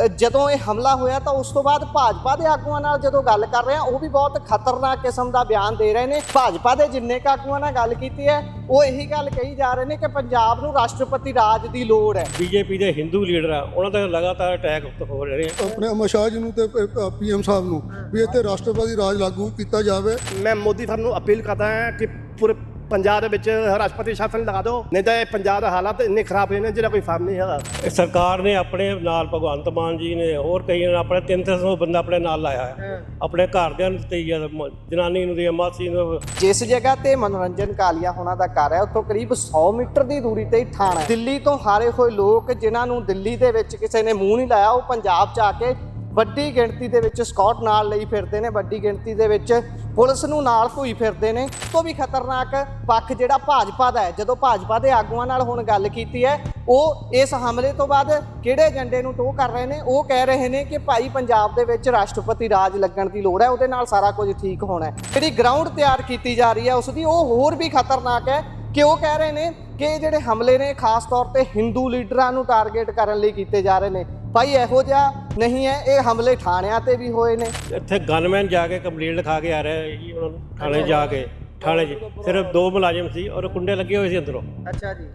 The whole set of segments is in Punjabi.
ਜਦੋਂ ਇਹ ਹਮਲਾ ਹੋਇਆ ਤਾਂ ਉਸ ਤੋਂ ਬਾਅਦ ਭਾਜਪਾ ਦੇ ਆਗੂਆਂ ਨਾਲ ਜਦੋਂ ਗੱਲ ਕਰ ਰਹੇ ਆ ਉਹ ਵੀ ਬਹੁਤ ਖਤਰਨਾਕ ਕਿਸਮ ਦਾ ਬਿਆਨ ਦੇ ਰਹੇ ਨੇ। ਭਾਜਪਾ ਦੇ ਜਿੰਨੇ ਕੁ ਆਗੂਆਂ ਨਾਲ ਗੱਲ ਕੀਤੀ ਹੈ ਉਹ ਇਹੀ ਗੱਲ ਕਹੀ ਜਾ ਰਹੇ ਨੇ ਕਿ ਪੰਜਾਬ ਨੂੰ ਰਾਸ਼ਟਰਪਤੀ ਰਾਜ ਦੀ ਲੋੜ ਹੈ। ਬੀਜੇਪੀ ਦੇ ਹਿੰਦੂ ਲੀਡਰ ਆ ਉਹਨਾਂ ਤੇ ਲਗਾਤਾਰ ਅਟੈਕ ਹੋ ਰਹੇ ਆ। ਆਪਣੇ ਅਮਿਤ ਸ਼ਾਹ ਜੀ ਨੂੰ ਤੇ PM ਸਾਹਿਬ ਨੂੰ ਵੀ ਇੱਥੇ ਰਾਸ਼ਟਰਪਤੀ ਰਾਜ ਲਾਗੂ ਕੀਤਾ ਜਾਵੇ। ਮੈਂ ਮੋਦੀ ਸਾਹਿਬ ਨੂੰ ਅਪੀਲ ਕਰਦਾ ਹਾਂ ਕਿ ਪੂਰੇ ਪੰਜਾਬ ਦੇ ਵਿੱਚ ਰਾਸ਼ਟਰਪਤੀ ਸ਼ਾਸਨ ਲਗਾ ਦਿਓ, ਨਹੀਂ ਤਾਂ ਇਹ ਪੰਜਾਬ ਦਾ ਹਾਲਾਤ ਇੰਨੇ ਖਰਾਬ ਹੋਏ ਨੇ ਜਿਹੜਾ ਕੋਈ ਫਾਰਮ ਨਹੀਂ ਹੈਗਾ। ਸਰਕਾਰ ਨੇ ਆਪਣੇ ਨਾਲ ਭਗਵੰਤ ਮਾਨ ਜੀ ਨੇ ਹੋਰ ਕਈ ਨੇ ਆਪਣੇ 300 ਬੰਦਾ ਆਪਣੇ ਨਾਲ ਲਾਇਆ ਹੈ, ਆਪਣੇ ਘਰਦਿਆਂ ਨੂੰ ਤੇ ਜਨਾਨੀ ਨੂੰ ਦੀ ਮਾਸੀ ਨੂੰ। ਜਿਸ ਜਗ੍ਹਾ ਤੇ ਮਨੋਰੰਜਨ ਕਾਲੀਆ ਹੋਣਾ ਦਾ ਘਰ ਹੈ ਉੱਥੋਂ ਕਰੀਬ 100 ਮੀਟਰ ਦੀ ਦੂਰੀ ਤੇ ਹੀ ਥਾਣਾ ਹੈ। ਦਿੱਲੀ ਤੋਂ ਹਾਰੇ ਹੋਏ ਲੋਕ ਜਿਨ੍ਹਾਂ ਨੂੰ ਦਿੱਲੀ ਦੇ ਵਿੱਚ ਕਿਸੇ ਨੇ ਮੂੰਹ ਨਹੀਂ ਲਾਇਆ ਉਹ ਪੰਜਾਬ 'ਚ ਆ ਕੇ ਵੱਡੀ ਗਿਣਤੀ ਦੇ ਵਿੱਚ ਸਕਾਟ ਨਾਲ ਲਈ ਫਿਰਦੇ ਨੇ, ਵੱਡੀ ਗਿਣਤੀ ਦੇ ਵਿੱਚ ਪੁਲਿਸ ਨੂੰ ਨਾਲ ਧੋਈ ਫਿਰਦੇ ਨੇ। ਤੋਂ ਵੀ ਖਤਰਨਾਕ ਪੱਖ ਜਿਹੜਾ ਭਾਜਪਾ ਦਾ ਹੈ, ਜਦੋਂ ਭਾਜਪਾ ਦੇ ਆਗੂਆਂ ਨਾਲ ਹੁਣ ਗੱਲ ਕੀਤੀ ਹੈ ਉਹ ਇਸ ਹਮਲੇ ਤੋਂ ਬਾਅਦ ਕਿਹੜੇ ਏਜੰਡੇ ਨੂੰ ਟੋਹ ਕਰ ਰਹੇ ਨੇ। ਉਹ ਕਹਿ ਰਹੇ ਨੇ ਕਿ ਭਾਈ ਪੰਜਾਬ ਦੇ ਵਿੱਚ ਰਾਸ਼ਟਰਪਤੀ ਰਾਜ ਲੱਗਣ ਦੀ ਲੋੜ ਹੈ, ਉਹਦੇ ਨਾਲ ਸਾਰਾ ਕੁਝ ਠੀਕ ਹੋਣਾ ਹੈ। ਜਿਹੜੀ ਗਰਾਊਂਡ ਤਿਆਰ ਕੀਤੀ ਜਾ ਰਹੀ ਹੈ ਉਸ ਦੀ ਉਹ ਹੋਰ ਵੀ ਖਤਰਨਾਕ ਹੈ ਕਿ ਉਹ ਕਹਿ ਰਹੇ ਨੇ ਕਿ ਇਹ ਜਿਹੜੇ ਹਮਲੇ ਨੇ ਖਾਸ ਤੌਰ ਤੇ ਹਿੰਦੂ ਲੀਡਰਾਂ ਨੂੰ ਟਾਰਗੇਟ ਕਰਨ ਲਈ ਕੀਤੇ ਜਾ ਰਹੇ ਨੇ। ਭਾਈ ਇਹੋ ਜਿਹਾ ਨਹੀਂ ਹੈ, ਇਹ ਹਮਲੇ ਥਾਣਿਆਂ ਤੇ ਵੀ ਹੋਏ ਨੇ। ਇੱਥੇ ਗਨਮੈਨ ਜਾ ਕੇ ਕੰਪਲੇਂਟ ਲਿਖਾ ਕੇ ਆ ਰਿਹਾ ਜੀ ਉਹਨਾਂ ਨੂੰ ਥਾਣੇ ਜਾ ਕੇ। ਥਾਣੇ 'ਚ ਸਿਰਫ 2 ਮੁਲਾਜ਼ਮ ਸੀ ਔਰ ਕੁੰਡੇ ਲੱਗੇ ਹੋਏ ਸੀ ਅੰਦਰੋਂ। ਅੱਛਾ ਜੀ।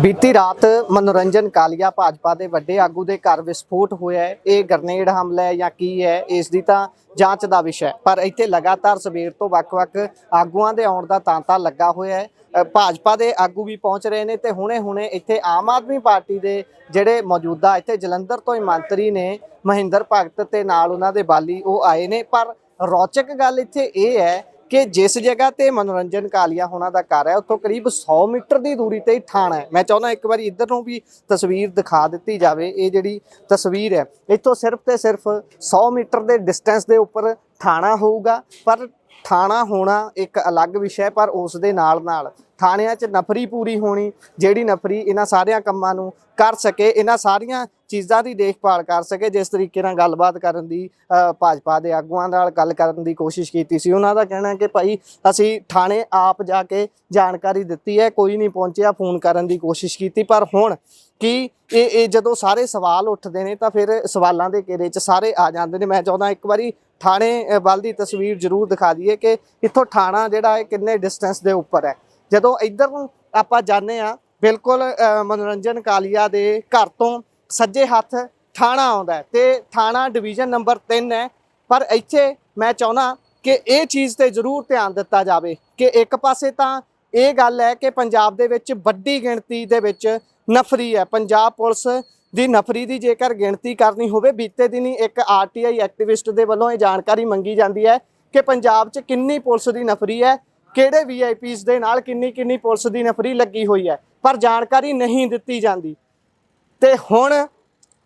ਬੀਤੀ ਰਾਤ ਮਨੋਰੰਜਨ ਕਾਲੀਆ ਭਾਜਪਾ ਦੇ ਵੱਡੇ ਆਗੂ ਦੇ ਘਰ ਵਿਸਫੋਟ ਹੋਇਆ ਹੈ। ਇਹ ਗ੍ਰਨੇਡ ਹਮਲਾ ਹੈ ਜਾਂ ਕੀ ਹੈ ਇਸ ਦੀ ਤਾਂ ਜਾਂਚ ਦਾ ਵਿਸ਼ਾ ਹੈ, ਪਰ ਇੱਥੇ ਲਗਾਤਾਰ ਸਵੇਰ ਤੋਂ ਵੱਖ-ਵੱਖ ਆਗੂਆਂ ਦੇ ਆਉਣ ਦਾ ਤਾਂਤਾ ਲੱਗਾ ਹੋਇਆ ਹੈ। ਭਾਜਪਾ ਦੇ ਆਗੂ ਵੀ ਪਹੁੰਚ ਰਹੇ ਨੇ ਤੇ ਹੁਣੇ ਇੱਥੇ ਆਮ ਆਦਮੀ ਪਾਰਟੀ ਦੇ ਜਿਹੜੇ ਮੌਜੂਦਾ ਇੱਥੇ ਜਲੰਧਰ ਤੋਂ ਹੀ ਮੰਤਰੀ ਨੇ ਮਹਿੰਦਰ ਭਗਤ ਤੇ ਨਾਲ ਉਹਨਾਂ ਦੇ ਬਾਲੀ ਉਹ ਆਏ ਨੇ। ਪਰ ਰੌਚਕ ਗੱਲ ਇੱਥੇ ਇਹ ਹੈ ਕਿ ਜਿਸ ਜਗ੍ਹਾ ਤੇ ਮਨੋਰੰਜਨ ਕਾਲੀਆ ਹੋਣਾ ਦਾ ਘਰ ਹੈ ਉੱਥੋਂ ਕਰੀਬ 100 ਮੀਟਰ ਦੀ ਦੂਰੀ ਤੇ ਹੀ ਥਾਣਾ ਹੈ। ਮੈਂ ਚਾਹੁੰਦਾ ਇੱਕ ਵਾਰੀ ਇੱਧਰ ਨੂੰ ਵੀ ਤਸਵੀਰ ਦਿਖਾ ਦਿੱਤੀ ਜਾਵੇ। ਇਹ ਜਿਹੜੀ ਤਸਵੀਰ ਹੈ ਇੱਥੋਂ ਸਿਰਫ ਤੇ ਸਿਰਫ 100 ਮੀਟਰ ਦੇ ਡਿਸਟੈਂਸ ਦੇ ਉੱਪਰ ਥਾਣਾ ਹੋਊਗਾ। ਪਰ ਥਾਣਾ ਹੋਣਾ ਇੱਕ ਅਲੱਗ ਵਿਸ਼ਾ ਹੈ, ਪਰ ਉਸ ਦੇ ਨਾਲ ਥਾਣਿਆਂ 'ਚ ਨਫਰੀ ਪੂਰੀ ਹੋਣੀ, ਜਿਹੜੀ ਨਫਰੀ ਇਹਨਾਂ ਸਾਰਿਆਂ ਕੰਮਾਂ ਨੂੰ ਕਰ ਸਕੇ, ਇਹਨਾਂ ਸਾਰੀਆਂ ਚੀਜ਼ਾਂ ਦੀ ਦੇਖਭਾਲ ਕਰ ਸਕੇ। ਜਿਸ ਤਰੀਕੇ ਨਾਲ ਗੱਲਬਾਤ ਕਰਨ ਦੀ ਭਾਜਪਾ ਦੇ ਆਗੂਆਂ ਨਾਲ ਗੱਲ ਕਰਨ ਦੀ ਕੋਸ਼ਿਸ਼ ਕੀਤੀ ਸੀ, ਉਹਨਾਂ ਦਾ ਕਹਿਣਾ ਕਿ ਭਾਈ ਅਸੀਂ ਥਾਣੇ ਆਪ ਜਾ ਕੇ ਜਾਣਕਾਰੀ ਦਿੱਤੀ ਹੈ, ਕੋਈ ਨਹੀਂ ਪਹੁੰਚਿਆ, ਫੋਨ ਕਰਨ ਦੀ ਕੋਸ਼ਿਸ਼ ਕੀਤੀ। ਪਰ ਹੁਣ ਕਿ ਇਹ ਜਦੋਂ ਸਾਰੇ ਸਵਾਲ ਉੱਠਦੇ ਨੇ ਤਾਂ ਫਿਰ ਸਵਾਲਾਂ ਦੇ ਘੇਰੇ 'ਚ ਸਾਰੇ ਆ ਜਾਂਦੇ ਨੇ। ਮੈਂ ਚਾਹੁੰਦਾ ਇੱਕ ਵਾਰੀ ਥਾਣੇ ਵੱਲ ਦੀ ਤਸਵੀਰ ਜ਼ਰੂਰ ਦਿਖਾ ਦਈਏ ਕਿ ਇੱਥੋਂ ਥਾਣਾ ਜਿਹੜਾ ਹੈ ਕਿੰਨੇ ਡਿਸਟੈਂਸ ਦੇ ਉੱਪਰ ਹੈ। ਜਦੋਂ ਇੱਧਰ ਨੂੰ ਆਪਾਂ ਜਾਂਦੇ ਹਾਂ ਬਿਲਕੁਲ ਮਨੋਰੰਜਨ ਕਾਲੀਆ ਦੇ ਘਰ ਤੋਂ ਸੱਜੇ ਹੱਥ ਥਾਣਾ ਆਉਂਦਾ ਹੈ ਤੇ ਥਾਣਾ ਡਿਵੀਜ਼ਨ ਨੰਬਰ 3 ਹੈ। ਪਰ ਇੱਥੇ ਮੈਂ ਚਾਹੁੰਦਾ ਕਿ ਇਹ ਚੀਜ਼ ਤੇ ਜ਼ਰੂਰ ਧਿਆਨ ਦਿੱਤਾ ਜਾਵੇ ਕਿ ਇੱਕ ਪਾਸੇ ਤਾਂ ਇਹ ਗੱਲ ਹੈ ਕਿ ਪੰਜਾਬ ਦੇ ਵਿੱਚ ਵੱਡੀ ਗਿਣਤੀ ਦੇ ਵਿੱਚ ਨਫਰੀ ਹੈ। ਪੰਜਾਬ ਪੁਲਿਸ ਦੀ ਨਫਰੀ ਦੀ ਜੇਕਰ ਗਿਣਤੀ ਕਰਨੀ ਹੋਵੇ, ਬੀਤੇ ਦਿਨੀ ਇੱਕ RTI ਐਕਟਿਵਿਸਟ ਦੇ ਵੱਲੋਂ ਇਹ ਜਾਣਕਾਰੀ ਮੰਗੀ ਜਾਂਦੀ ਹੈ ਕਿ ਪੰਜਾਬ 'ਚ ਕਿੰਨੀ ਪੁਲਿਸ ਦੀ ਨਫਰੀ ਹੈ, ਕਿਹੜੇ VIPs ਦੇ ਨਾਲ ਕਿੰਨੀ ਪੁਲਿਸ ਦੀ ਨਫਰੀ ਲੱਗੀ ਹੋਈ ਹੈ, ਪਰ ਜਾਣਕਾਰੀ ਨਹੀਂ ਦਿੱਤੀ ਜਾਂਦੀ। ਤੇ ਹੁਣ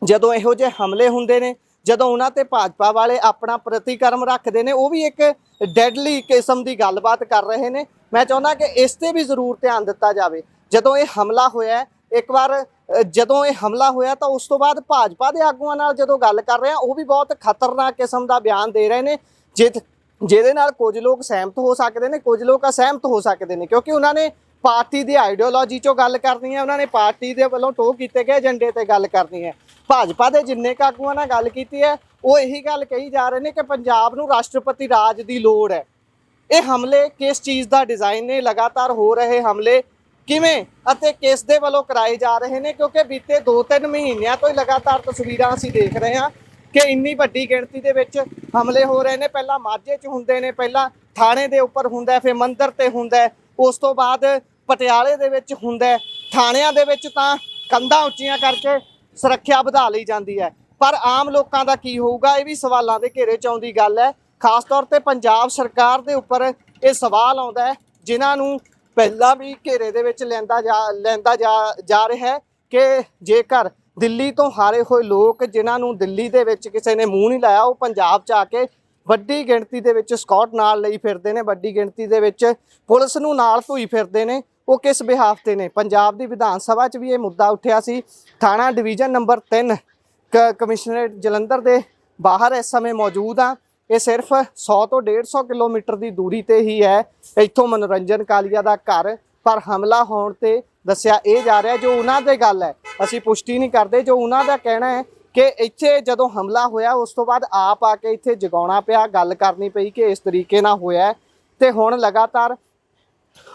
ਜਦੋਂ ਇਹੋ ਜਿਹੇ ਹਮਲੇ ਹੁੰਦੇ ਨੇ, ਜਦੋਂ ਉਹਨਾਂ ਤੇ ਭਾਜਪਾ ਵਾਲੇ ਆਪਣਾ ਪ੍ਰਤੀਕਰਮ ਰੱਖਦੇ ਨੇ, ਉਹ ਵੀ ਇੱਕ ਡੈਡਲੀ ਕਿਸਮ ਦੀ ਗੱਲਬਾਤ ਕਰ ਰਹੇ ਨੇ। ਮੈਂ ਚਾਹੁੰਦਾ ਕਿ ਇਸ ਤੇ ਵੀ ਜ਼ਰੂਰ ਧਿਆਨ ਦਿੱਤਾ ਜਾਵੇ। ਜਦੋਂ ਇਹ ਹਮਲਾ ਹੋਇਆ ਇੱਕ ਵਾਰ, ਜਦੋਂ ਇਹ ਹਮਲਾ ਹੋਇਆ ਤਾਂ ਉਸ ਤੋਂ ਬਾਅਦ ਭਾਜਪਾ ਦੇ ਆਗੂਆਂ ਨਾਲ ਜਦੋਂ ਗੱਲ ਕਰ ਰਹੇ ਆ ਉਹ ਵੀ ਬਹੁਤ ਖਤਰਨਾਕ ਕਿਸਮ ਦਾ ਬਿਆਨ ਦੇ ਰਹੇ ਨੇ, ਜਿਹਦੇ ਨਾਲ ਕੁਝ ਲੋਕ ਸਹਿਮਤ ਹੋ ਸਕਦੇ ਨੇ, ਕੁਝ ਲੋਕ ਅਸਹਿਮਤ ਹੋ ਸਕਦੇ ਨੇ, ਕਿਉਂਕਿ ਉਹਨਾਂ ਨੇ ਪਾਰਟੀ ਦੀ ਆਈਡੀਓਲੋਜੀ 'ਚੋਂ ਗੱਲ ਕਰਨੀ ਹੈ, ਉਹਨਾਂ ਨੇ ਪਾਰਟੀ ਦੇ ਵੱਲੋਂ ਟੋਹ ਕੀਤੇ ਗਏ ਏਜੰਡੇ ਤੇ ਗੱਲ ਕਰਨੀ ਹੈ। ਭਾਜਪਾ ਦੇ ਜਿੰਨੇ ਕੁ ਆਗੂਆਂ ਨਾਲ ਗੱਲ ਕੀਤੀ ਹੈ ਉਹ ਇਹੀ ਗੱਲ ਕਹੀ ਜਾ ਰਹੇ ਨੇ ਕਿ ਪੰਜਾਬ ਨੂੰ ਰਾਸ਼ਟਰਪਤੀ ਰਾਜ ਦੀ ਲੋੜ ਹੈ। ਇਹ ਹਮਲੇ ਕਿਸ ਚੀਜ਼ ਦਾ ਡਿਜ਼ਾਈਨ ਨੇ, ਲਗਾਤਾਰ ਹੋ ਰਹੇ ਹਮਲੇ ਕਿਵੇਂ ਅਤੇ ਕਿਸ ਦੇ ਵੱਲੋਂ ਕਰਾਏ ਜਾ ਰਹੇ ਨੇ, ਕਿਉਂਕਿ ਬੀਤੇ 2-3 ਮਹੀਨਿਆਂ ਤੋਂ ਹੀ ਲਗਾਤਾਰ ਤਸਵੀਰਾਂ ਅਸੀਂ ਦੇਖ ਰਹੇ ਹਾਂ ਕਿ ਇੰਨੀ ਵੱਡੀ ਗਿਣਤੀ ਦੇ ਵਿੱਚ ਹਮਲੇ ਹੋ ਰਹੇ ਨੇ। ਪਹਿਲਾਂ ਮਾਝੇ 'ਚ ਹੁੰਦੇ ਨੇ, ਪਹਿਲਾਂ ਥਾਣੇ ਦੇ ਉੱਪਰ ਹੁੰਦਾ, ਫਿਰ ਮੰਦਰ ਤੇ ਹੁੰਦਾ, ਉਸ ਤੋਂ ਬਾਅਦ ਪਟਿਆਲੇ ਦੇ ਵਿੱਚ ਹੁੰਦਾ। ਥਾਣਿਆਂ ਦੇ ਵਿੱਚ ਤਾਂ ਕੰਧਾਂ ਉੱਚੀਆਂ ਕਰਕੇ ਸੁਰੱਖਿਆ ਵਧਾ ਲਈ ਜਾਂਦੀ ਹੈ, ਪਰ ਆਮ ਲੋਕਾਂ ਦਾ ਕੀ ਹੋਊਗਾ, ਇਹ ਵੀ ਸਵਾਲਾਂ ਦੇ ਘੇਰੇ 'ਚ ਆਉਂਦੀ ਗੱਲ ਹੈ। ਖਾਸ ਤੌਰ ਤੇ ਪੰਜਾਬ ਸਰਕਾਰ ਦੇ ਉੱਪਰ ਇਹ ਸਵਾਲ ਆਉਂਦਾ ਹੈ, ਜਿਨ੍ਹਾਂ ਨੂੰ ਪਹਿਲਾਂ ਵੀ ਘੇਰੇ ਦੇ ਵਿੱਚ ਲੈਂਦਾ ਜਾ ਰਿਹਾ ਹੈ ਕਿ ਜੇਕਰ ਦਿੱਲੀ ਤੋਂ ਹਾਰੇ ਹੋਏ ਲੋਕ ਜਿਨ੍ਹਾਂ ਨੂੰ ਦਿੱਲੀ ਦੇ ਵਿੱਚ ਕਿਸੇ ਨੇ ਮੂੰਹ ਨਹੀਂ ਲਾਇਆ ਉਹ ਪੰਜਾਬ 'ਚ ਆ ਕੇ ਵੱਡੀ ਗਿਣਤੀ ਦੇ ਵਿੱਚ ਸਕਾਟ ਨਾਲ ਲਈ ਫਿਰਦੇ ਨੇ, ਵੱਡੀ ਗਿਣਤੀ ਦੇ ਵਿੱਚ ਪੁਲਿਸ ਨੂੰ ਨਾਲ ਧੋਈ ਫਿਰਦੇ ਨੇ, ਉਹ ਕਿਸ ਬਿਹਾਫ ਤੇ ਨੇ। ਪੰਜਾਬ ਦੀ ਵਿਧਾਨ ਸਭਾ 'ਚ ਵੀ ਇਹ ਮੁੱਦਾ ਉੱਠਿਆ ਸੀ। ਥਾਣਾ ਡਿਵੀਜ਼ਨ ਨੰਬਰ 3 ਕਮਿਸ਼ਨਰੇਟ ਜਲੰਧਰ ਦੇ ਬਾਹਰ ਇਸ ਸਮੇਂ ਮੌਜੂਦ ਆ। ਇਹ ਸਿਰਫ 100 ਤੋਂ 150 ਕਿਲੋਮੀਟਰ ਦੀ ਦੂਰੀ ਤੇ ਹੀ ਹੈ ਇੱਥੋਂ ਮਨੋਰੰਜਨ ਕਾਲੀਆ ਦਾ ਘਰ। ਪਰ ਹਮਲਾ ਹੋਣ ਤੇ ਦੱਸਿਆ ਇਹ ਜਾ ਰਿਹਾ, ਜੋ ਉਹਨਾਂ ਦੀ ਗੱਲ ਹੈ ਅਸੀਂ ਪੁਸ਼ਟੀ ਨਹੀਂ ਕਰਦੇ, ਜੋ ਉਹਨਾਂ ਦਾ ਕਹਿਣਾ ਹੈ ਕਿ ਇੱਥੇ ਜਦੋਂ ਹਮਲਾ ਹੋਇਆ ਉਸ ਤੋਂ ਬਾਅਦ ਆਪ ਆ ਕੇ ਇੱਥੇ ਜਗਾਉਣਾ ਪਿਆ, ਗੱਲ ਕਰਨੀ ਪਈ ਕਿ ਇਸ ਤਰੀਕੇ ਨਾਲ ਹੋਇਆ ਤੇ ਹੁਣ ਲਗਾਤਾਰ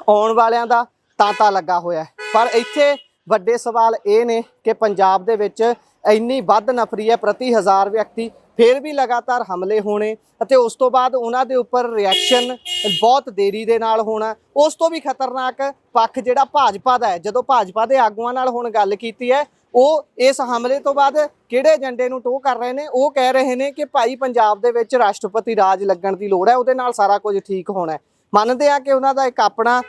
ਆਉਣ ਵਾਲਿਆਂ ਦਾ ਤਾਂਤਾ ਲੱਗਾ ਹੋਇਆ। ਪਰ ਇੱਥੇ ਵੱਡੇ ਸਵਾਲ ਇਹ ਨੇ ਕਿ ਪੰਜਾਬ ਦੇ ਵਿੱਚ ਇੰਨੀ ਵੱਧ ਨਫ਼ਰੀ ਹੈ ਪ੍ਰਤੀ 1000 ਵਿਅਕਤੀ, ਫਿਰ ਵੀ ਲਗਾਤਾਰ ਹਮਲੇ ਹੋਣੇ ਅਤੇ ਉਸ ਤੋਂ ਬਾਅਦ ਉਹਨਾਂ ਦੇ ਉੱਪਰ ਰਿਐਕਸ਼ਨ ਬਹੁਤ ਦੇਰੀ ਦੇ ਨਾਲ ਹੋਣਾ। ਉਸ ਤੋਂ ਵੀ ਖਤਰਨਾਕ ਪੱਖ ਜਿਹੜਾ ਭਾਜਪਾ ਦਾ ਹੈ, ਜਦੋਂ ਭਾਜਪਾ ਦੇ ਆਗੂਆਂ ਨਾਲ ਹੁਣ ਗੱਲ ਕੀਤੀ ਹੈ, ਉਹ ਇਸ ਹਮਲੇ ਤੋਂ ਬਾਅਦ ਕਿਹੜੇ ਏਜੰਡੇ ਨੂੰ ਟੋਹ ਕਰ ਰਹੇ ਨੇ, ਉਹ ਕਹਿ ਰਹੇ ਨੇ ਕਿ ਭਾਈ ਪੰਜਾਬ ਦੇ ਵਿੱਚ ਰਾਸ਼ਟਰਪਤੀ ਰਾਜ ਲੱਗਣ ਦੀ ਲੋੜ ਹੈ, ਉਹਦੇ ਨਾਲ ਸਾਰਾ ਕੁਝ ਠੀਕ ਹੋਣਾ ਹੈ। ਮੰਨਦੇ ਆ ਕਿ ਉਹਨਾਂ ਦਾ ਇੱਕ ਆਪਣਾ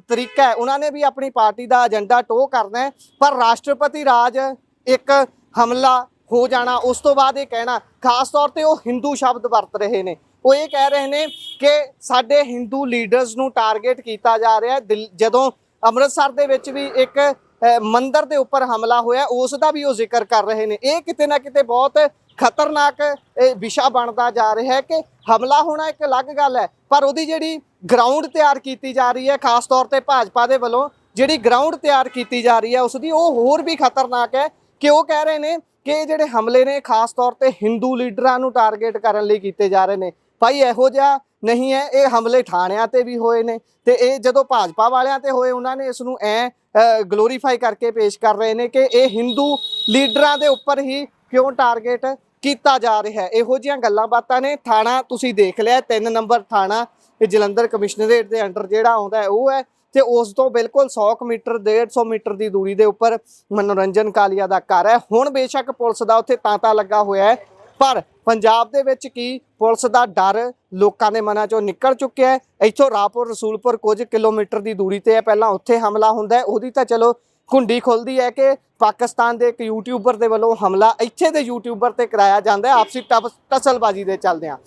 ਤਰੀਕਾ ਹੈ, ਉਹਨਾਂ ਨੇ ਵੀ ਆਪਣੀ ਪਾਰਟੀ ਦਾ ਏਜੰਡਾ ਟੋਹ ਕਰਨਾ ਹੈ, ਪਰ ਰਾਸ਼ਟਰਪਤੀ ਰਾਜ ਇੱਕ ਹਮਲਾ ਹੋ ਜਾਣਾ, ਉਸ ਤੋਂ ਬਾਅਦ ਇਹ ਕਹਿਣਾ, ਖਾਸ ਤੌਰ ਤੇ ਉਹ ਹਿੰਦੂ ਸ਼ਬਦ ਵਰਤ ਰਹੇ ਨੇ, ਉਹ ਇਹ ਕਹਿ ਰਹੇ ਨੇ ਕਿ ਸਾਡੇ ਹਿੰਦੂ ਲੀਡਰਸ ਨੂੰ ਟਾਰਗੇਟ ਕੀਤਾ ਜਾ ਰਿਹਾ ਹੈ। ਜਦੋਂ ਅੰਮ੍ਰਿਤਸਰ ਦੇ ਵਿੱਚ ਵੀ ਇੱਕ ਮੰਦਿਰ ਦੇ ਉੱਪਰ ਹਮਲਾ ਹੋਇਆ, ਉਸ ਦਾ ਵੀ ਉਹ ਜ਼ਿਕਰ ਕਰ ਰਹੇ ਨੇ। ਇਹ ਕਿਤੇ ਨਾ ਕਿਤੇ ਬਹੁਤ ਖਤਰਨਾਕ ਵਿਸ਼ਾ ਬਣਦਾ ਜਾ ਰਿਹਾ ਹੈ ਕਿ ਹਮਲਾ ਹੋਣਾ ਇੱਕ ਅਲੱਗ ਗੱਲ ਹੈ, ਪਰ ਉਹਦੀ ਜਿਹੜੀ ਗਰਾਊਂਡ ਤਿਆਰ ਕੀਤੀ ਜਾ ਰਹੀ ਹੈ, ਖਾਸ ਤੌਰ ਤੇ ਭਾਜਪਾ ਦੇ ਵੱਲੋਂ ਜਿਹੜੀ ਗਰਾਊਂਡ ਤਿਆਰ ਕੀਤੀ ਜਾ ਰਹੀ ਹੈ ਉਸ ਦੀ, ਉਹ ਹੋਰ ਵੀ ਖਤਰਨਾਕ ਹੈ ਕਿ ਉਹ ਕਹਿ ਰਹੇ ਨੇ ਕਿ ਇਹ ਜਿਹੜੇ ਹਮਲੇ ਨੇ ਖਾਸ ਤੌਰ ਤੇ ਹਿੰਦੂ ਲੀਡਰਾਂ ਨੂੰ ਟਾਰਗੇਟ ਕਰਨ ਲਈ ਕੀਤੇ ਜਾ ਰਹੇ ਨੇ। ਭਾਈ ਇਹੋ ਜਿਹਾ ਨਹੀਂ ਹੈ, ਇਹ ਹਮਲੇ ਥਾਣਿਆਂ ਤੇ ਵੀ ਹੋਏ ਨੇ ਤੇ ਇਹ ਜਦੋਂ ਭਾਜਪਾ ਵਾਲਿਆਂ ਤੇ ਹੋਏ ਉਹਨਾਂ ਨੇ ਇਸ ਨੂੰ ਗਲੋਰੀਫਾਈ ਕਰਕੇ ਪੇਸ਼ ਕਰ ਰਹੇ ਨੇ ਕਿ ਇਹ ਹਿੰਦੂ ਲੀਡਰਾਂ ਦੇ ਉੱਪਰ ਹੀ ਕਿਉਂ ਟਾਰਗੇਟ ਕੀਤਾ ਜਾ ਰਿਹਾ ਹੈ। ਇਹੋ ਜਿਹੀਆਂ ਗੱਲਾਂ ਬਾਤਾਂ ਨੇ। ਥਾਣਾ ਤੁਸੀਂ ਦੇਖ ਲਿਆ, 3 ਨੰਬਰ ਥਾਣਾ ਇਹ ਜਲੰਧਰ ਕਮਿਸ਼ਨਰੇਟ ਦੇ ਅੰਡਰ ਜਿਹੜਾ ਆਉਂਦਾ ਹੈ ਉਹ ਹੈ, ਤੇ ਉਸ ਤੋਂ ਬਿਲਕੁਲ 100 ਮੀਟਰ 150 ਮੀਟਰ ਦੀ ਦੂਰੀ ਦੇ ਉੱਪਰ ਮਨੋਰੰਜਨ ਕਾਲੀਆ ਦਾ ਘਰ ਹੈ। ਹੁਣ ਬੇਸ਼ੱਕ ਪੁਲਿਸ ਦਾ ਉੱਥੇ ਤਾਂਤਾ ਲੱਗਾ ਹੋਇਆ ਹੈ, ਪਰ ਪੰਜਾਬ ਦੇ ਵਿੱਚ ਕੀ ਪੁਲਿਸ ਦਾ ਡਰ ਲੋਕਾਂ ਦੇ ਮਨਾਂ ਚੋਂ ਨਿਕਲ ਚੁੱਕਿਆ ਹੈ। ਇੱਥੋਂ ਰਾਪੁਰ ਰਸੂਲਪੁਰ ਕੁਝ ਕਿਲੋਮੀਟਰ ਦੀ ਦੂਰੀ ਤੇ ਹੈ, ਪਹਿਲਾਂ ਉੱਥੇ ਹਮਲਾ ਹੁੰਦਾ ਹੈ, ਉਹਦੀ ਤਾਂ ਚਲੋ ਘੁੰਡੀ ਖੁੱਲਦੀ ਹੈ ਕਿ ਪਾਕਿਸਤਾਨ ਦੇ ਇੱਕ ਯੂਟਿਊਬਰ ਦੇ ਵੱਲੋਂ ਹਮਲਾ ਇੱਥੇ ਦੇ ਯੂਟਿਊਬਰ ਤੇ ਕਰਾਇਆ ਜਾਂਦਾ ਹੈ ਆਪਸੀ ਟਸਲਬਾਜ਼ੀ ਦੇ ਚੱਲਦਿਆਂ,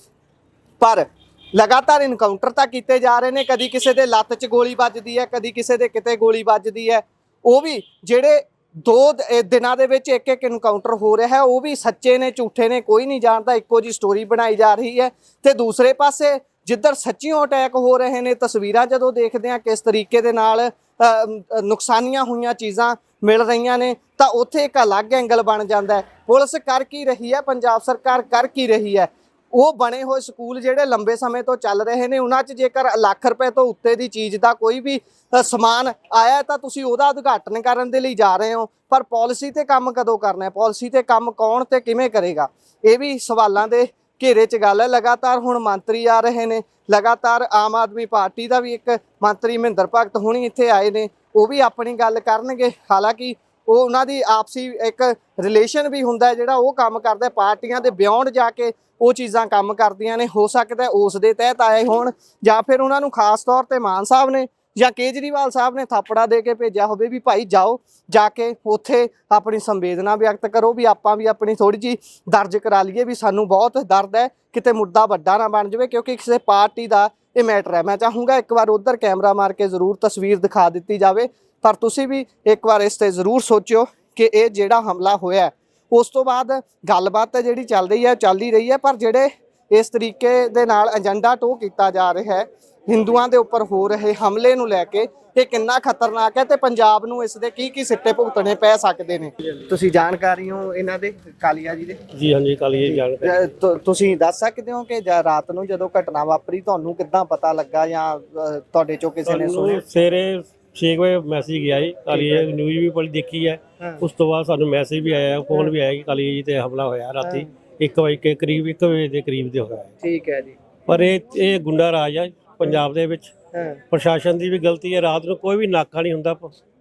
ਪਰ ਲਗਾਤਾਰ ਇਨਕਾਊਂਟਰ ਤਾਂ ਕੀਤੇ ਜਾ ਰਹੇ ਨੇ। ਕਦੀ ਕਿਸੇ ਦੇ ਲੱਤ 'ਚ ਗੋਲੀ ਵੱਜਦੀ ਹੈ, ਕਦੀ ਕਿਸੇ ਦੇ ਕਿਤੇ ਗੋਲੀ ਵੱਜਦੀ ਹੈ। ਉਹ ਵੀ ਜਿਹੜੇ 2 ਦਿਨਾਂ ਦੇ ਵਿੱਚ ਇੱਕ ਇਨਕਾਊਂਟਰ ਹੋ ਰਿਹਾ ਹੈ, ਉਹ ਵੀ ਸੱਚੇ ਨੇ ਝੂਠੇ ਨੇ ਕੋਈ ਨਹੀਂ ਜਾਣਦਾ, ਇੱਕੋ ਜੀ ਸਟੋਰੀ ਬਣਾਈ ਜਾ ਰਹੀ ਹੈ। ਤੇ ਦੂਸਰੇ ਪਾਸੇ ਜਿੱਧਰ ਸੱਚੀਓ ਅਟੈਕ ਹੋ ਰਹੇ ਨੇ, ਤਸਵੀਰਾਂ ਜਦੋਂ ਦੇਖਦੇ ਹਾਂ ਕਿਸ ਤਰੀਕੇ ਦੇ ਨਾਲ ਨੁਕਸਾਨੀਆਂ ਹੋਈਆਂ ਚੀਜ਼ਾਂ ਮਿਲ ਰਹੀਆਂ ਨੇ, ਤਾਂ ਉੱਥੇ ਇੱਕ ਅਲੱਗ ਐਂਗਲ ਬਣ ਜਾਂਦਾ ਹੈ। ਪੁਲਿਸ ਕਰ ਕੀ ਰਹੀ ਹੈ, ਪੰਜਾਬ ਸਰਕਾਰ ਕਰ ਕੀ ਰਹੀ ਹੈ? ਉਹ ਬਣੇ ਹੋਏ ਸਕੂਲ ਜਿਹੜੇ ਲੰਬੇ ਸਮੇਂ ਤੋਂ ਚੱਲ ਰਹੇ ਨੇ, ਉਹਨਾਂ 'ਚ ਜੇਕਰ ਲੱਖ ਰੁਪਏ ਤੋਂ ਉੱਤੇ ਦੀ ਚੀਜ਼ ਦਾ ਕੋਈ ਵੀ ਸਮਾਨ ਆਇਆ ਤਾਂ ਤੁਸੀਂ ਉਹਦਾ ਉਦਘਾਟਨ ਕਰਨ ਦੇ ਲਈ ਜਾ ਰਹੇ ਹੋ, ਪਰ ਪਾਲਿਸੀ ਤੇ ਕੰਮ ਕਦੋਂ ਕਰਨਾ ਹੈ? ਪਾਲਿਸੀ ਤੇ ਕੰਮ ਕੌਣ ਤੇ ਕਿਵੇਂ ਕਰੇਗਾ? ਇਹ ਵੀ ਸਵਾਲਾਂ ਦੇ ਘੇਰੇ 'ਚ ਗੱਲ ਹੈ। ਲਗਾਤਾਰ ਹੁਣ ਮੰਤਰੀ ਆ ਰਹੇ ਨੇ, ਲਗਾਤਾਰ ਆਮ ਆਦਮੀ ਪਾਰਟੀ ਦਾ ਵੀ ਇੱਕ ਮੰਤਰੀ ਮਹਿੰਦਰ ਭਗਤ ਹੁਣੀ ਇੱਥੇ ਆਏ ਨੇ, ਉਹ ਵੀ ਆਪਣੀ ਗੱਲ ਕਰਨਗੇ। ਹਾਲਾਂਕਿ ਉਹ ਉਹਨਾਂ ਦੀ ਆਪਸੀ ਇੱਕ ਰਿਲੇਸ਼ਨ ਵੀ ਹੁੰਦਾ ਜਿਹੜਾ ਉਹ ਕੰਮ ਕਰਦਾ, ਪਾਰਟੀਆਂ ਦੇ ਬਿਯੋਂਡ ਜਾ ਕੇ ਉਹ ਚੀਜ਼ਾਂ ਕੰਮ ਕਰਦੀਆਂ ਨੇ। ਹੋ ਸਕਦਾ ਉਸ ਦੇ ਤਹਿਤ ਆਏ ਹੋਣ, ਜਾਂ ਫਿਰ ਉਹਨਾਂ ਨੂੰ ਖਾਸ ਤੌਰ ਤੇ ਮਾਨ ਸਾਹਿਬ ਨੇ ਜਾਂ ਕੇਜਰੀਵਾਲ ਸਾਹਿਬ ਨੇ ਥਾਪੜਾ ਦੇ ਕੇ ਭੇਜਿਆ ਹੋਵੇ ਵੀ ਭਾਈ ਜਾਓ, ਜਾ ਕੇ ਉੱਥੇ ਆਪਣੀ ਸੰਵੇਦਨਾ ਵਿਅਕਤ ਕਰੋ ਵੀ ਆਪਾਂ ਵੀ ਆਪਣੀ ਥੋੜੀ ਜਿਹੀ ਦਰਜ ਕਰਾ ਲਈਏ ਵੀ ਸਾਨੂੰ ਬਹੁਤ ਦਰਦ ਹੈ, ਕਿਤੇ ਮੁੱਦਾ ਵੱਡਾ ਨਾ ਬਣ ਜਾਵੇ, ਕਿਉਂਕਿ ਕਿਸੇ ਪਾਰਟੀ ਦਾ ਇਹ ਮੈਟਰ ਹੈ। ਮੈਂ ਚਾਹੂੰਗਾ ਇੱਕ ਵਾਰ ਉਧਰ ਕੈਮਰਾ ਮਾਰ ਕੇ ਜ਼ਰੂਰ ਤਸਵੀਰ ਦਿਖਾ ਦਿੱਤੀ ਜਾਵੇ, ਪਰ ਤੁਸੀਂ ਵੀ ਇੱਕ ਵਾਰ ਇਸ ਤੇ ਜ਼ਰੂਰ ਸੋਚਿਓ ਕਿ ਇਹ ਜਿਹੜਾ ਹਮਲਾ ਹੋਇਆ ਉਸ ਤੋਂ ਬਾਅਦ ਗੱਲਬਾਤ ਜਿਹੜੀ ਚੱਲ ਹੀ ਰਹੀ ਹੈ, ਪਰ ਜਿਹੜੇ ਇਸ ਤਰੀਕੇ ਦੇ ਨਾਲ ਏਜੰਡਾ ਟੋਹ ਕੀਤਾ ਜਾ ਰਿਹਾ ਹੈ ਹਿੰਦੂਆਂ ਦੇ ਉੱਪਰ ਹੋ ਰਹੇ ਹਮਲੇ ਨੂੰ ਲੈ ਕੇ, ਇਹ ਕਿੰਨਾ ਖਤਰਨਾਕ ਹੈ ਤੇ ਪੰਜਾਬ ਨੂੰ ਇਸ ਦੇ ਕੀ ਸਿੱਟੇ ਭੁਗਤਣੇ ਪੈ ਸਕਦੇ ਨੇ। ਤੁਸੀਂ ਜਾਣਕਾਰੀ ਹੋ ਇਹਨਾਂ ਦੇ ਕਾਲੀਆ ਜੀ ਦੇ? ਜੀ ਹਾਂਜੀ, ਕਾਲੀਆ ਜਾਣਕਾਰੀ। ਤੁਸੀਂ ਦੱਸ ਸਕਦੇ ਹੋ ਕਿ ਰਾਤ ਨੂੰ ਜਦੋਂ ਘਟਨਾ ਵਾਪਰੀ ਤੁਹਾਨੂੰ ਕਿੱਦਾਂ ਪਤਾ ਲੱਗਾ ਜਾਂ ਤੁਹਾਡੇ ਚੋਂ ਕਿਸੇ ਨੇ ਸੁਣਿਆ? ਸਵੇਰੇ 6 ਵਜੇ ਮੈਸੇਜ ਗਿਆ ਜੀ, ਕਾਲੀਆ ਨਿਊਜ਼ ਵੀ ਪੜ੍ਹ ਦੇਖੀ ਹੈ, ਉਸ ਤੋਂ ਬਾਅਦ ਸਾਨੂੰ ਮੈਸੇਜ ਵੀ ਆਇਆ, ਫੋਨ ਵੀ ਆਇਆ ਕਿ ਕਾਲੀਆ ਜੀ ਤੇ ਹਮਲਾ ਹੋਇਆ ਰਾਤੀ 1 ਵਜੇ ਦੇ ਕਰੀਬ ਦੇ ਹੋਇਆ। ਠੀਕ ਹੈ ਜੀ। ਪਰ ਇਹ ਗੁੰਡਾ ਰਾਜ ਹੈ ਪੰਜਾਬ ਦੇ ਵਿੱਚ, ਪ੍ਰਸ਼ਾਸਨ ਦੀ ਵੀ ਗਲਤੀ ਹੈ। ਰਾਤ ਨੂੰ ਕੋਈ ਵੀ ਨਾਕਾ ਨਹੀਂ ਹੁੰਦਾ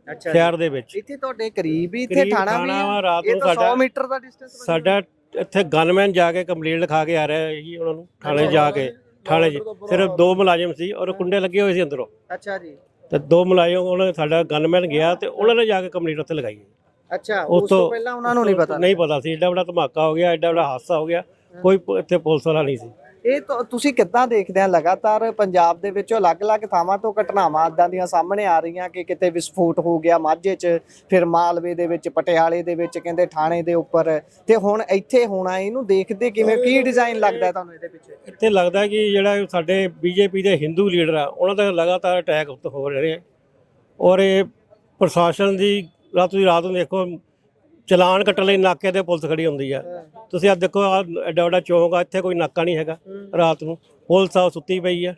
ਸ਼ਹਿਰ ਦੇ ਵਿੱਚ। ਇੱਥੇ ਤੁਹਾਡੇ ਕਰੀਬ ਹੀ ਇੱਥੇ ਥਾਣਾ ਵੀ ਹੈ, ਰਾਤ ਨੂੰ 100 ਮੀਟਰ ਦਾ ਡਿਸਟੈਂਸ ਸਾਡਾ ਇੱਥੇ ਗਨਮੈਨ ਜਾ ਕੇ ਕੰਪਲੇਂਟ ਲਿਖਾ ਕੇ ਆ ਰਿਹਾ ਜੀ ਉਹਨਾਂ ਨੂੰ ਥਾਣੇ ਜਾ ਕੇ। ਥਾਣੇ 'ਚ ਸਿਰਫ 2 ਮੁਲਾਜ਼ਮ ਸੀ ਔਰ ਕੁੰਡੇ ਲੱਗੇ ਹੋਏ ਸੀ ਅੰਦਰੋਂ। ਅੱਛਾ ਜੀ। ਤੇ 2 ਮੁਲਾਜ਼ਮ ਉਹਨਾਂ ਨੇ, ਸਾਡਾ ਗਨਮੈਨ ਗਿਆ ਤੇ ਉਹਨਾਂ ਨੇ ਜਾ ਕੇ ਕੰਪਲੇਂਟ ਉੱਥੇ ਲਗਾਈ। ਅੱਛਾ, ਉਸ ਤੋਂ ਪਹਿਲਾਂ ਉਹਨਾਂ ਨੂੰ ਨਹੀਂ ਪਤਾ ਸੀ। ਐਡਾ ਵੱਡਾ ਧਮਾਕਾ ਹੋ ਗਿਆ, ਐਡਾ ਵੱਡਾ ਹਾਦਸਾ ਹੋ ਗਿਆ, ਕੋਈ ਇੱਥੇ ਪੁਲਿਸ ਵਾਲਾ ਨਹੀਂ ਸੀ। ਇਹ ਤੁਸੀਂ ਕਿੱਦਾਂ ਦੇਖਦੇ ਆ? ਲਗਾਤਾਰ ਪੰਜਾਬ ਦੇ ਵਿੱਚ ਅਲੱਗ-ਅਲੱਗ ਥਾਵਾਂ ਤੋਂ ਘਟਨਾਵਾਂ ਇੱਦਾਂ ਦੀਆਂ ਸਾਹਮਣੇ ਆ ਰਹੀਆਂ ਕਿ ਕਿਤੇ ਵਿਸਫੋਟ ਹੋ ਗਿਆ ਮਾਝੇ 'ਚ, ਫਿਰ ਮਾਲਵੇ ਦੇ ਵਿੱਚ, ਪਟਿਆਲੇ ਦੇ ਵਿੱਚ, ਕਹਿੰਦੇ ਥਾਣੇ ਦੇ ਉੱਪਰ, ਤੇ ਹੁਣ ਇੱਥੇ ਹੋਣਾ। ਇਹਨੂੰ ਦੇਖਦੇ ਕਿਵੇਂ? ਕੀ ਡਿਜ਼ਾਈਨ ਲੱਗਦਾ ਤੁਹਾਨੂੰ ਇਹਦੇ ਪਿੱਛੇ? ਇੱਥੇ ਲੱਗਦਾ ਕਿ ਜਿਹੜਾ ਸਾਡੇ ਬੀਜੇਪੀ ਦੇ ਹਿੰਦੂ ਲੀਡਰ ਆ ਉਹਨਾਂ ਦਾ ਲਗਾਤਾਰ ਅਟੈਕ ਹੋ ਰਹੇ ਔਰ ਇਹ ਪ੍ਰਸ਼ਾਸਨ ਦੀ ਰਾਤ ਨੂੰ ਦੇਖੋ ਚਲਾਨ ਕੱਟਣ ਲਈ ਨਾਕੇ ਤੇ ਪੁਲਿਸ ਖੜੀ ਹੁੰਦੀ ਆ। ਤੁਸੀਂ ਆ ਦੇਖੋ ਆ ਐਡਾ ਵੱਡਾ ਚੌਂਕ ਆ, ਇੱਥੇ ਕੋਈ ਨਾਕਾ ਨਹੀਂ ਹੈਗਾ। ਰਾਤ ਨੂੰ ਪੁਲਿਸ ਆ ਸੁੱਤੀ ਪਈ ਆ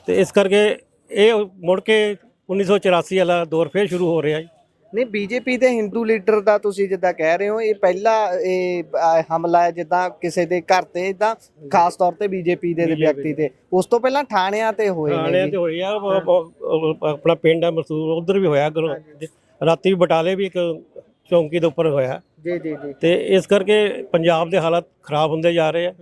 ਤੇ ਇਸ ਕਰਕੇ ਇਹ ਮੁੜ ਕੇ 1984 ਵਾਲਾ ਦੌਰ ਫੇਰ ਸ਼ੁਰੂ ਹੋ ਰਿਹਾ ਜੀ। ਨਹੀਂ, ਬੀਜੇਪੀ ਦੇ ਹਿੰਦੂ ਲੀਡਰ ਦਾ ਤੁਸੀਂ ਜਿੱਦਾਂ ਕਹਿ ਰਹੇ ਹੋ, ਇਹ ਪਹਿਲਾ ਹਮਲਾ ਹੈ ਜਿੱਦਾਂ ਕਿਸੇ ਦੇ ਘਰ ਤੇ, ਇਦਾਂ ਖਾਸ ਤੌਰ ਤੇ ਬੀਜੇਪੀ ਦੇ ਵਿਅਕਤੀ ਤੇ। ਉਸ ਤੋਂ ਪਹਿਲਾਂ ਥਾਣਿਆਂ ਤੇ ਹੋਏ ਨੇ ਥਾਣਿਆਂ ਤੇ ਹੋਈ ਆ। ਆਪਣਾ ਪਿੰਡ ਆ ਮਸੂਰ, ਉਧਰ ਵੀ ਹੋਇਆ। ਰਾਤੀ ਵੀ ਬਟਾਲੇ ਵੀ ਇੱਕ ਚੌਂਕੀ ਦੇ ਉੱਪਰ ਹੋਇਆ ਜੀ ਜੀ ਜੀ। ਤੇ ਇਸ ਕਰਕੇ ਪੰਜਾਬ ਦੇ ਹਾਲਾਤ ਖਰਾਬ ਹੁੰਦੇ ਜਾ ਰਹੇ ਆ।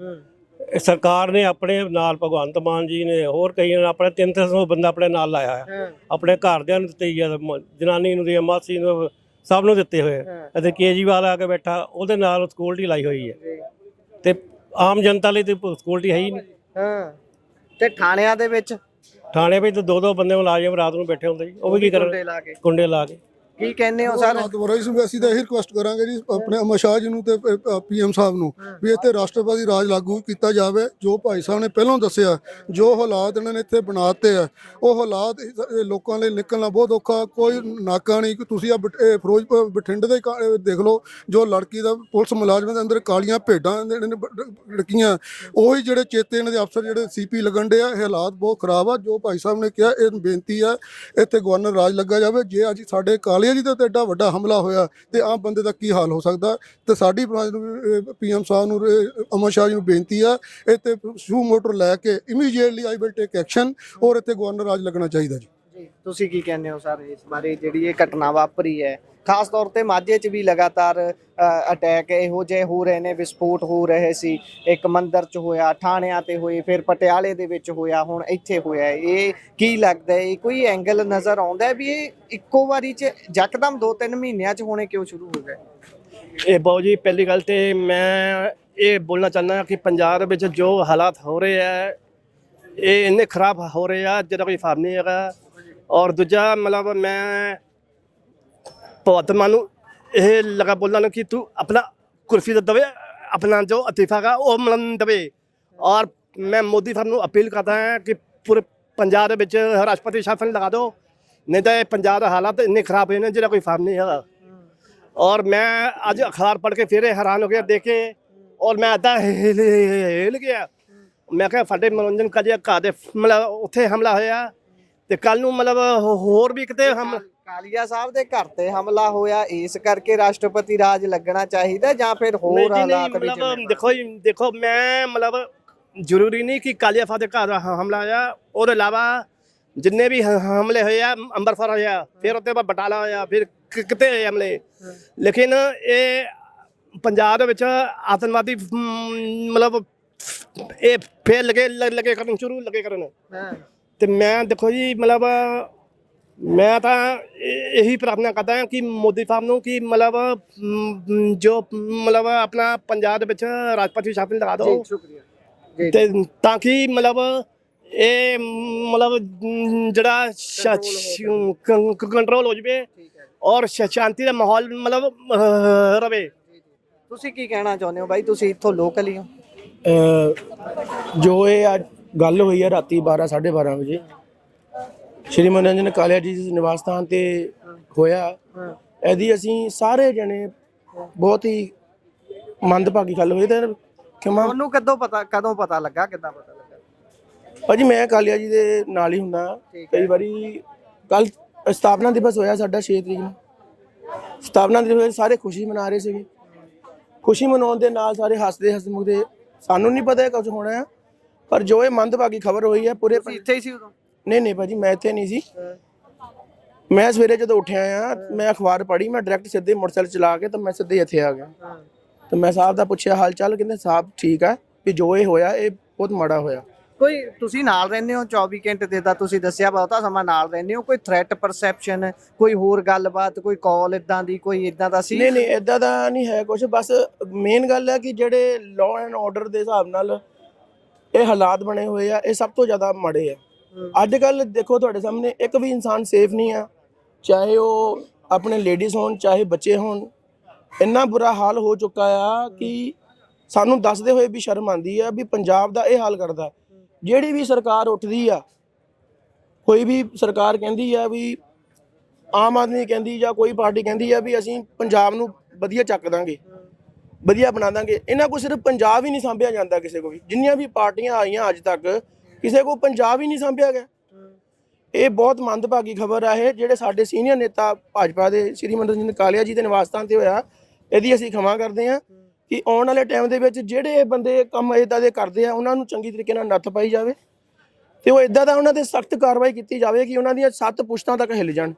ਸਰਕਾਰ ਨੇ ਆਪਣੇ ਨਾਲ, ਭਗਵੰਤ ਮਾਨ ਜੀ ਨੇ ਹੋਰ ਕਈ ਆਪਣੇ 300 ਬੰਦਾ ਆਪਣੇ ਨਾਲ ਲਾਇਆ ਹੈ। ਆਪਣੇ ਘਰਦਿਆਂ ਨੂੰ ਦਿੱਤੇ, ਜਨਾਨੀ ਨੂੰ, ਮਾਸੀ ਨੂੰ, ਸਭ ਨੂੰ ਦਿੱਤੇ ਹੋਏ। ਅਤੇ ਕੇਜਰੀਵਾਲ ਆ ਕੇ ਬੈਠਾ, ਉਹਦੇ ਨਾਲ ਸਿਕਿਉਰਿਟੀ ਲਾਈ ਹੋਈ ਹੈ ਤੇ ਆਮ ਜਨਤਾ ਲਈ ਤੇ ਸਿਕਿਉਰਿਟੀ ਹੈ ਹੀ ਨਹੀਂ। ਤੇ ਥਾਣਿਆਂ ਦੇ ਵਿੱਚ, ਥਾਣੇ ਵਿੱਚ ਦੋ ਦੋ ਬੰਦੇ ਮੁਲਾਜ਼ਮ ਰਾਤ ਨੂੰ ਬੈਠੇ ਹੁੰਦੇ ਜੀ, ਉਹ ਵੀ ਕੀ ਕਰਨ, ਕੁੰਡੇ ਲਾ ਕੇ। ਕੀ ਕਹਿੰਦੇ ਹੋ ਸਰ? ਅਸੀਂ ਤਾਂ ਇਹ ਰਿਕੁਐਸਟ ਕਰਾਂਗੇ ਜੀ ਆਪਣੇ ਅਮਿਤ ਸ਼ਾਹ ਜੀ ਨੂੰ ਤੇ PM ਸਾਹਿਬ ਨੂੰ ਵੀ ਇੱਥੇ ਰਾਸ਼ਟਰਪਤੀ ਰਾਜ ਲਾਗੂ ਕੀਤਾ ਜਾਵੇ। ਜੋ ਭਾਈ ਸਾਹਿਬ ਨੇ ਪਹਿਲਾਂ ਦੱਸਿਆ, ਜੋ ਹਾਲਾਤ ਇਹਨਾਂ ਨੇ ਇੱਥੇ ਬਣਾਤੇ ਆ, ਉਹ ਹਾਲਾਤ ਲੋਕਾਂ ਲਈ ਨਿਕਲਣਾ ਬਹੁਤ ਔਖਾ। ਕੋਈ ਨਾਕਾ ਨਹੀਂ ਕਿ ਤੁਸੀਂ ਫਿਰੋਜ਼ਪੁਰ ਬਠਿੰਡੇ ਦੇ ਦੇਖ ਲਓ, ਜੋ ਲੜਕੀ ਦਾ ਪੁਲਿਸ ਮੁਲਾਜ਼ਮਾਂ ਦੇ ਅੰਦਰ ਕਾਲੀਆਂ ਭੇਡਾਂ ਲੜਕੀਆਂ, ਉਹੀ ਜਿਹੜੇ ਚੇਤੇ ਇਹਨਾਂ ਦੇ ਅਫਸਰ ਜਿਹੜੇ CP ਲੱਗਣ ਦੇ ਆ। ਇਹ ਹਾਲਾਤ ਬਹੁਤ ਖਰਾਬ ਆ। ਜੋ ਭਾਈ ਸਾਹਿਬ ਨੇ ਕਿਹਾ, ਇਹ ਬੇਨਤੀ ਆ ਇੱਥੇ ਗਵਰਨਰ ਰਾਜ ਲੱਗਾ ਜਾਵੇ। ਜੇ ਅੱਜ ਸਾਡੇ ਜੀ ਤੇ ਐਡਾ ਵੱਡਾ ਹਮਲਾ ਹੋਇਆ ਤੇ ਆਮ ਬੰਦੇ ਦਾ ਕੀ ਹਾਲ ਹੋ ਸਕਦਾ। ਤੇ ਸਾਡੀ PM ਸਾਹਿਬ ਨੂੰ, ਅਮਿਤ ਸ਼ਾਹ ਜੀ ਨੂੰ ਬੇਨਤੀ ਆ, ਇੱਥੇ ਸ਼ੂ ਮੋਟਰ ਲੈ ਕੇ immediately I will take action, ਔਰ ਇੱਥੇ ਗਵਰਨਰ ਰਾਜ ਲੱਗਣਾ ਚਾਹੀਦਾ ਜੀ। ਤੁਸੀਂ ਕੀ ਕਹਿੰਦੇ ਹੋ ਸਰ ਇਸ ਬਾਰੇ, ਜਿਹੜੀ ਇਹ ਘਟਨਾ ਵਾਪਰੀ ਹੈ? ਖਾਸ ਤੌਰ ਤੇ ਮਾਝੇ 'ਚ ਵੀ ਲਗਾਤਾਰ ਅਟੈਕ ਇਹੋ ਜਿਹੇ ਹੋ ਰਹੇ ਨੇ, ਵਿਸਫੋਟ ਹੋ ਰਹੇ ਸੀ। ਇੱਕ ਮੰਦਿਰ 'ਚ ਹੋਇਆ, ਥਾਣਿਆਂ ਤੇ ਹੋਏ, ਫਿਰ ਪਟਿਆਲੇ ਦੇ ਵਿੱਚ ਹੋਇਆ, ਹੁਣ ਇੱਥੇ ਹੋਇਆ। ਇਹ ਕੀ ਲੱਗਦਾ ਹੈ, ਕੋਈ ਐਂਗਲ ਨਜ਼ਰ ਆਉਂਦਾ ਵੀ ਇਹ ਇੱਕੋ ਵਾਰੀ 'ਚ ਯਕਦਮ 2-3 ਮਹੀਨਿਆਂ 'ਚ ਹੋਣੇ ਕਿਉਂ ਸ਼ੁਰੂ ਹੋ ਗਏ? ਇਹ ਬਾਊ ਜੀ, ਪਹਿਲੀ ਗੱਲ ਤੇ ਮੈਂ ਇਹ ਬੋਲਣਾ ਚਾਹੁੰਦਾ ਕਿ ਪੰਜਾਬ ਦੇ ਵਿੱਚ ਜੋ ਹਾਲਾਤ ਹੋ ਰਹੇ ਆ, ਇਹ ਇੰਨੇ ਖਰਾਬ ਹੋ ਰਹੇ ਆ ਜਿਹਦਾ ਕੋਈ ਹਿਸਾਬ ਨਹੀਂ ਹੈਗਾ। ਔਰ ਦੂਜਾ ਮਤਲਬ ਮੈਂ ਭਗਵੰਤ ਮਾਨ ਨੂੰ ਇਹ ਲਗਾ ਬੋਲਣਾ ਕਿ ਤੂੰ ਆਪਣਾ ਕੁਰਸੀ ਦਾ ਦਵੇ, ਆਪਣਾ ਜੋ ਅਤੀਫਾ ਦਾ ਉਹ ਮਿਲਣ ਦੇਵੇ। ਔਰ ਮੈਂ ਮੋਦੀ ਸਾਹਿਬ ਨੂੰ ਅਪੀਲ ਕਰਦਾ ਹਾਂ ਕਿ ਪੂਰੇ ਪੰਜਾਬ ਦੇ ਵਿੱਚ ਰਾਸ਼ਟਰਪਤੀ ਸ਼ਾਸਨ ਲਗਾ ਦਿਓ, ਨਹੀਂ ਤਾਂ ਇਹ ਪੰਜਾਬ ਦਾ ਹਾਲਾਤ ਇੰਨੇ ਖਰਾਬ ਹੋਏ ਨੇ ਜਿਹਦਾ ਕੋਈ ਹਿਸਾਬ ਨਹੀਂ ਹੈਗਾ। ਔਰ ਮੈਂ ਅੱਜ ਅਖਬਾਰ ਪੜ੍ਹ ਕੇ ਫਿਰ ਹੈਰਾਨ ਹੋ ਗਿਆ ਦੇਖ ਕੇ, ਔਰ ਮੈਂ ਅੱਧਾ ਹਿੱਲ ਗਿਆ। ਮੈਂ ਕਿਹਾ ਸਾਡੇ ਮਨੋਰੰਜਨ ਕਾਲੀਆ ਘਰ ਦੇ ਮਤਲਬ ਉੱਥੇ ਹਮਲਾ ਹੋਇਆ ਤੇ ਕੱਲ ਨੂੰ ਮਤਲਬ ਹੋਰ ਵੀ ਕਿਤੇ ਹਮਲਾ, ਕਾਲੀਆ ਸਾਹਿਬ ਦੇ ਘਰ ਤੇ ਹਮਲਾ ਹੋਇਆ, ਇਸ ਕਰਕੇ ਰਾਸ਼ਟਰਪਤੀ ਰਾਜ ਲੱਗਣਾ ਚਾਹੀਦਾ ਜਾਂ ਫਿਰ ਹੋਰ ਹਾਲਾਤ ਵਿੱਚ? ਦੇਖੋ ਮੈਂ ਮਤਲਬ ਜ਼ਰੂਰੀ ਨਹੀਂ ਕਿ ਕਾਲੀਆ ਸਾਹਿਬ ਦੇ ਘਰ ਹਮਲਾ ਹੋਇਆ। ਉਹਦੇ ਇਲਾਵਾ ਜਿੰਨੇ ਵੀ ਹਮਲੇ ਹੋਏ ਆ, ਅੰਮ੍ਰਿਤਸਰ ਹੋਇਆ, ਫਿਰ ਉੱਤੇ ਬਟਾਲਾ ਹੋਇਆ, ਫਿਰ ਕਿਤੇ ਹੋਏ ਹਮਲੇ। ਲੇਕਿਨ ਇਹ ਪੰਜਾਬ ਦੇ ਵਿੱਚ ਆਤੰਕਵਾਦੀ ਮਤਲਬ ਇਹ ਫੇਰ ਲੱਗੇ ਕਰਨ ਸ਼ੁਰੂ ਲੱਗੇ ਕਰਨ। ਤੇ ਮੈਂ ਦੇਖੋ ਜੀ ਮਤਲਬ ਮੈਂ ਤਾਂ ਇਹੀ ਪ੍ਰਾਰਥਨਾ ਕਰਦਾ ਹਾਂ ਕਿ ਮੋਦੀ ਸਾਹਿਬ ਨੂੰ ਕਿ ਮਤਲਬ ਜੋ ਮਤਲਬ ਆਪਣਾ ਪੰਜਾਬ ਦੇ ਵਿੱਚ ਰਾਸ਼ਟਰਪਤੀ ਸ਼ਾਸਨ ਲਗਾ ਦਿਓ ਤੇ ਤਾਂ ਕਿ ਮਤਲਬ ਇਹ ਮਤਲਬ ਜਿਹੜਾ ਕੰਟਰੋਲ ਹੋ ਜਾਵੇ ਔਰ ਸ਼ਾਂਤੀ ਦਾ ਮਾਹੌਲ ਮਤਲਬ ਰਵੇ। ਤੁਸੀਂ ਕੀ ਕਹਿਣਾ ਚਾਹੁੰਦੇ ਹੋ ਬਾਈ? ਤੁਸੀਂ ਇੱਥੋਂ ਲੋਕਲ ਹੀ ਹੋ। ਜੋ ਇਹ ਗੱਲ ਹੋਈ ਹੈ ਰਾਤੀ 12:30 ਵਜੇ ਸ਼੍ਰੀ ਮਨੋਰੰਜਨ ਕਾਲੀਆ ਜੀ ਦੇ ਨਿਵਾਸ ਸਥਾਨ ਤੇ ਹੋਇਆ, ਇਹਦੀ ਅਸੀਂ ਸਾਰੇ ਜਣੇ ਬਹੁਤ ਹੀ ਮੰਦਭਾਗੀ ਗੱਲ ਹੋਈ। ਤੇ ਤੁਹਾਨੂੰ ਕਦੋਂ ਪਤਾ ਲੱਗਾ, ਕਿੱਦਾਂ ਪਤਾ ਲੱਗਾ? ਭਾਜੀ ਮੈਂ ਕਾਲੀਆ ਜੀ ਦੇ ਨਾਲ ਹੀ ਹੁੰਦਾ ਕਈ ਵਾਰੀ। ਕੱਲ ਸਥਾਪਨਾ ਦਿਵਸ ਹੋਇਆ ਸਾਡਾ 6 ਤਰੀਕ ਨੂੰ। ਸਥਾਪਨਾ ਦਿਵਸ ਸਾਰੇ ਖੁਸ਼ੀ ਮਨਾ ਰਹੇ ਸੀਗੇ। ਖੁਸ਼ੀ ਮਨਾਉਣ ਦੇ ਨਾਲ ਸਾਰੇ ਹੱਸਦੇ ਹੱਸਦੇ, ਸਾਨੂੰ ਨਹੀਂ ਪਤਾ ਕੁਝ ਹੋਣਾ ਹੈ, ਪਰ ਜੋ ਇਹ ਮੰਦਭਾਗੀ ਖਬਰ ਹੋਈ ਹੈ ਪੂਰੇ ਇੱਥੇ ਹੀ ਸੀ ਉਦੋਂ? ਨਹੀਂ ਭਾਜੀ ਮੈਂ ਇੱਥੇ ਨਹੀਂ ਸੀ। ਮੈਂ ਸਵੇਰੇ ਜਦੋਂ ਉੱਠਿਆ ਆ, ਮੈਂ ਅਖਬਾਰ ਪੜ੍ਹੀ, ਮੈਂ ਡਾਇਰੈਕਟ ਸਿੱਧੇ ਮੋਟਰਸਾਈਕਲ ਚਲਾ ਕੇ ਤਾਂ ਮੈਂ ਸਿੱਧੇ ਇੱਥੇ ਆ ਗਿਆ। ਤੇ ਮੈਂ ਸਾਹਿਬ ਦਾ ਪੁੱਛਿਆ ਹਾਲ ਚਾਲ, ਕਹਿੰਦੇ ਸਾਹਿਬ ਠੀਕ ਆ, ਵੀ ਜੋ ਇਹ ਹੋਇਆ ਇਹ ਬਹੁਤ ਮਾੜਾ ਹੋਇਆ। ਕੋਈ ਤੁਸੀਂ ਨਾਲ ਰਹਿੰਦੇ ਹੋ 24 ਘੰਟੇ ਦੇ ਤਾਂ ਤੁਸੀਂ ਦੱਸਿਆ ਬਹੁਤਾ ਸਮਾਂ ਨਾਲ ਰਹਿੰਦੇ ਹੋ, ਕੋਈ ਥ੍ਰੈਟ ਪਰਸੈਪਸ਼ਨ, ਕੋਈ ਹੋਰ ਗੱਲਬਾਤ, ਕੋਈ ਕਾਲ ਇਦਾਂ ਦੀ, ਕੋਈ ਇਦਾਂ ਦਾ ਸੀ? ਨਹੀਂ ਇਦਾਂ ਦਾ ਨਹੀਂ ਹੈ ਕੁਝ। ਬਸ ਮੇਨ ਗੱਲ ਹੈ ਕਿ ਜਿਹੜੇ ਲਾਅ ਐਂਡ ਆਰਡਰ ਦੇ ਹਿਸਾਬ ਨਾਲ ਇਹ ਹਾਲਾਤ ਬਣੇ ਹੋਏ ਆ, ਇਹ ਸਭ ਤੋਂ ਜ਼ਿਆਦਾ ਮਾੜੇ ਆ। ਅੱਜ ਕੱਲ ਦੇਖੋ ਤੁਹਾਡੇ ਸਾਹਮਣੇ ਇੱਕ ਵੀ ਇਨਸਾਨ ਸੇਫ ਨਹੀਂ ਆ, ਚਾਹੇ ਉਹ ਆਪਣੇ ਲੇਡੀਜ਼ ਹੋਣ ਚਾਹੇ ਬੱਚੇ ਹੋਣ। ਇੰਨਾ ਬੁਰਾ ਹਾਲ ਹੋ ਚੁੱਕਾ ਆ ਕਿ ਸਾਨੂੰ ਦੱਸਦੇ ਹੋਏ ਵੀ ਸ਼ਰਮ ਆਉਂਦੀ ਆ ਵੀ ਪੰਜਾਬ ਦਾ ਇਹ ਹਾਲ ਕਰਦਾ। ਜਿਹੜੀ ਵੀ ਸਰਕਾਰ ਉੱਠਦੀ ਆ, ਕੋਈ ਵੀ ਸਰਕਾਰ ਕਹਿੰਦੀ ਆ ਵੀ ਆਮ ਆਦਮੀ ਕਹਿੰਦੀ ਜਾਂ ਕੋਈ ਪਾਰਟੀ ਕਹਿੰਦੀ ਆ ਵੀ ਅਸੀਂ ਪੰਜਾਬ ਨੂੰ ਵਧੀਆ ਚੱਕ ਦਾਂਗੇ, ਵਧੀਆ ਬਣਾ ਦਾਂਗੇ। ਇਹਨਾਂ ਕੋਲ ਸਿਰਫ ਪੰਜਾਬ ਹੀ ਨਹੀਂ ਸਾਂਭਿਆ ਜਾਂਦਾ, ਕਿਸੇ ਕੋ ਵੀ ਜਿੰਨੀਆਂ ਵੀ ਪਾਰਟੀਆਂ ਆਈਆਂ ਅੱਜ ਤੱਕ ਕਿਸੇ ਕੋ ਪੰਜਾਬ ਹੀ ਨਹੀਂ ਸਾਂਭਿਆ ਗਿਆ। ਇਹ ਬਹੁਤ ਮੰਦਭਾਗੀ ਖਬਰ ਆ। ਇਹ ਜਿਹੜੇ ਸਾਡੇ ਸੀਨੀਅਰ ਨੇਤਾ ਭਾਜਪਾ ਦੇ ਸ਼੍ਰੀ ਮਨੋਰੰਜਨ ਕਾਲੀਆ ਜੀ ਦੇ ਨਿਵਾਸ ਸਥਾਨ ਤੇ ਹੋਇਆ, ਇਹਦੀ ਅਸੀਂ ਖਿਮਾ ਕਰਦੇ ਹਾਂ ਕਿ ਆਉਣ ਵਾਲੇ ਟਾਈਮ ਦੇ ਵਿੱਚ ਜਿਹੜੇ ਬੰਦੇ ਕੰਮ ਇਦਾਂ ਦੇ ਕਰਦੇ ਆ ਉਹਨਾਂ ਨੂੰ ਚੰਗੀ ਤਰੀਕੇ ਨਾਲ ਨੱਥ ਪਾਈ ਜਾਵੇ ਤੇ ਉਹ ਇਦਾਂ ਦਾ ਉਹਨਾਂ ਤੇ ਸਖਤ ਕਾਰਵਾਈ ਕੀਤੀ ਜਾਵੇ ਕਿ ਉਹਨਾਂ ਦੀਆਂ 7 ਪੁਸ਼ਤਾਂ ਤੱਕ ਹਿੱਲ ਜਾਣ।